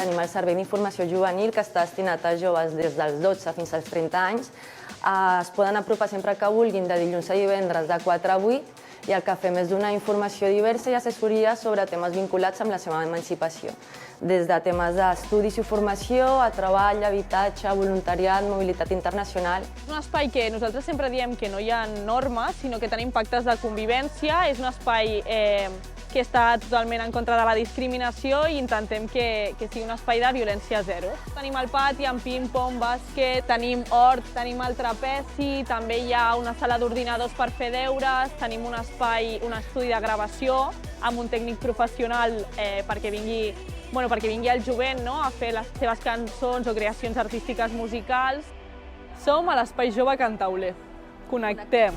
tenim el Servei d'Informació Juvenil, que està destinat a joves des dels 12 fins als 30 anys. Es poden apropar sempre que vulguin, de dilluns a divendres, de 4 a 8, i el que fem és donar informació diversa i assessoria sobre temes vinculats amb la seva emancipació. Des de temes d'estudis i formació, a treball, habitatge, voluntariat, mobilitat internacional. És un espai que nosaltres sempre diem que no hi ha normes, sinó que tenim pactes de convivència. És un espai que està totalment en contra de la discriminació i intentem que sigui un espai de violència zero. Tenim el pati amb ping-pong, bàsquet, tenim hort, tenim el trapezi, també hi ha una sala d'ordinadors per fer deures, tenim un espai, un estudi de gravació amb un tècnic professional perquè vingui el jovent a fer les seves cançons o creacions artístiques musicals. Som a l'Espai Jove Can Tauler. Connectem!